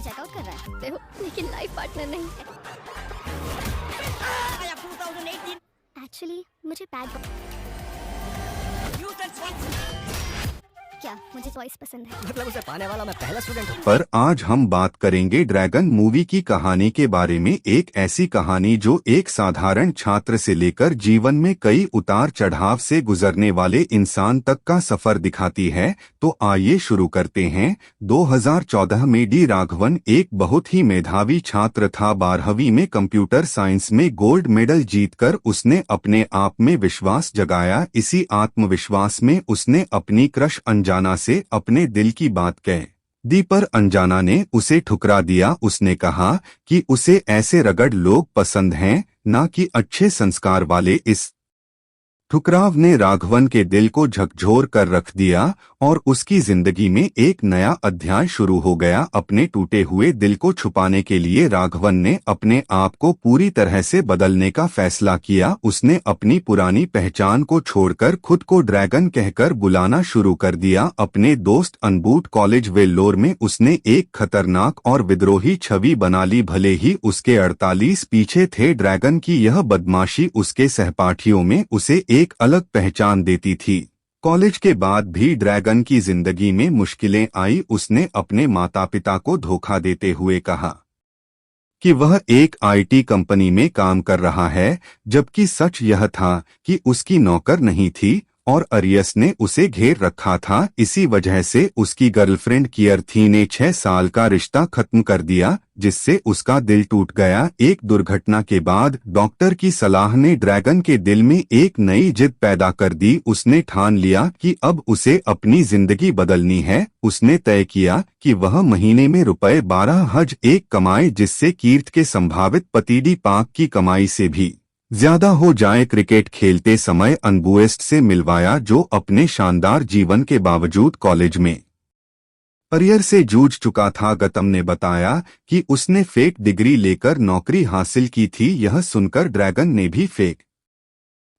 Checkout कर रहा है देखो, लेकिन लाइफ पार्टनर नहीं है। एक्चुअली मुझे बैड क्या मुझे बॉयज पसंद है, मतलब उसे पाने वाला मैं पहला स्टूडेंट हूँ। पर आज हम बात करेंगे ड्रैगन मूवी की कहानी के बारे में। एक ऐसी कहानी जो एक साधारण छात्र से लेकर जीवन में कई उतार चढ़ाव से गुजरने वाले इंसान तक का सफर दिखाती है। तो आइए शुरू करते हैं। 2014 में डी राघवन एक बहुत ही मेधावी छात्र था। 12वीं में कंप्यूटर साइंस में गोल्ड मेडल जीतकर उसने अपने आप में विश्वास जगाया। इसी आत्मविश्वास में उसने अपनी क्रश अंजाना से अपने दिल की बात कह दी, पर अंजाना ने उसे ठुकरा दिया। उसने कहा कि उसे ऐसे रगड़ लोग पसंद हैं, ना कि अच्छे संस्कार वाले। इस ठुकराव ने राघवन के दिल को झकझोर कर रख दिया और उसकी जिंदगी में एक नया अध्याय शुरू हो गया। अपने टूटे हुए दिल को छुपाने के लिए राघवन ने अपने आप को पूरी तरह से बदलने का फैसला किया। उसने अपनी पुरानी पहचान को छोड़कर खुद को ड्रैगन कहकर बुलाना शुरू कर दिया। अपने दोस्त अनबूट कॉलेज वेल्लोर में उसने एक खतरनाक और विद्रोही छवि बना ली। भले ही उसके 48 पीछे थे, ड्रैगन की यह बदमाशी उसके सहपाठियों में उसे एक अलग पहचान देती थी। कॉलेज के बाद भी ड्रैगन की जिंदगी में मुश्किलें आई। उसने अपने माता पिता को धोखा देते हुए कहा कि वह एक आईटी कंपनी में काम कर रहा है, जबकि सच यह था कि उसकी नौकर नहीं थी और अरियस ने उसे घेर रखा था। इसी वजह से उसकी गर्लफ्रेंड कियर्थी ने 6 साल का रिश्ता खत्म कर दिया, जिससे उसका दिल टूट गया। एक दुर्घटना के बाद डॉक्टर की सलाह ने ड्रैगन के दिल में एक नई जिद पैदा कर दी। उसने ठान लिया कि अब उसे अपनी जिंदगी बदलनी है। उसने तय किया कि वह महीने में रुपए 12,000 कमाए, जिससे कीर्त के संभावित पति डी पाक की कमाई से भी ज्यादा हो जाए। क्रिकेट खेलते समय अनबुएस्ट से मिलवाया, जो अपने शानदार जीवन के बावजूद कॉलेज में करियर से जूझ चुका था। गौतम ने बताया कि उसने फेक डिग्री लेकर नौकरी हासिल की थी। यह सुनकर ड्रैगन ने भी फेक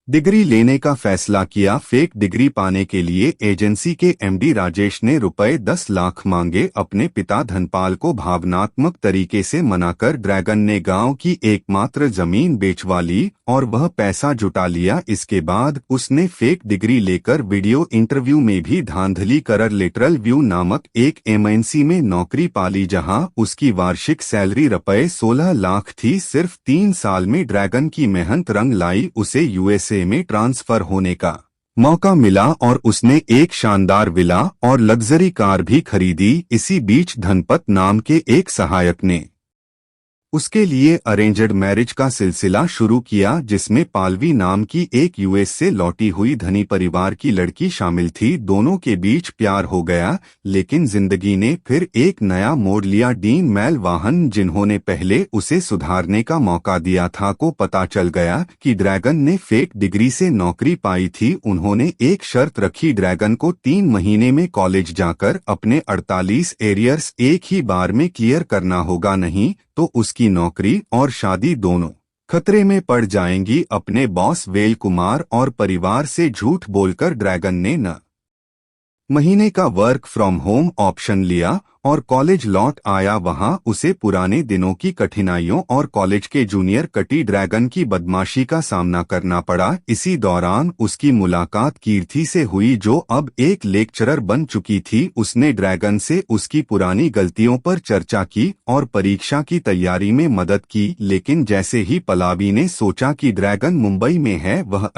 डिग्री लेने का फैसला किया। फेक डिग्री पाने के लिए एजेंसी के एमडी राजेश ने रुपए 10 लाख मांगे। अपने पिता धनपाल को भावनात्मक तरीके से मनाकर ड्रैगन ने गांव की एकमात्र जमीन बेचवा ली और वह पैसा जुटा लिया। इसके बाद उसने फेक डिग्री लेकर वीडियो इंटरव्यू में भी धांधली कर लेटरल व्यू नामक एक एमएनसी में नौकरी पाली, जहां उसकी वार्षिक सैलरी रुपए 16 लाख थी। सिर्फ 3 साल में ड्रैगन की मेहनत रंग लाई। उसे यूएसए में ट्रांसफर होने का मौका मिला और उसने एक शानदार विला और लग्जरी कार भी खरीदी। इसी बीच धनपत नाम के एक सहायक ने उसके लिए अरेंज्ड मैरिज का सिलसिला शुरू किया, जिसमें पालवी नाम की एक यूएस से लौटी हुई धनी परिवार की लड़की शामिल थी। दोनों के बीच प्यार हो गया, लेकिन जिंदगी ने फिर एक नया मोड़ लिया। डीन मैलवाहन, जिन्होंने पहले उसे सुधारने का मौका दिया था, को पता चल गया कि ड्रैगन ने फेक डिग्री से नौकरी पाई थी। उन्होंने एक शर्त रखी, ड्रैगन को 3 महीने में कॉलेज जाकर अपने 48 एरियर्स एक ही बार में क्लियर करना होगा, नहीं तो उसकी नौकरी और शादी दोनों खतरे में पड़ जाएंगी। अपने बॉस वेल कुमार और परिवार से झूठ बोलकर ड्रैगन ने 9 महीने का वर्क फ्रॉम होम ऑप्शन लिया और कॉलेज लौट आया। वहां उसे पुराने दिनों की कठिनाइयों और कॉलेज के जूनियर कटी ड्रैगन की बदमाशी का सामना करना पड़ा। इसी दौरान उसकी मुलाकात कीर्थी से हुई, जो अब एक लेक्चरर बन चुकी थी। उसने ड्रैगन से उसकी पुरानी गलतियों पर चर्चा की और परीक्षा की तैयारी में मदद की। लेकिन जैसे ही पलावी ने सोचा कि ड्रैगन मुंबई में है, वह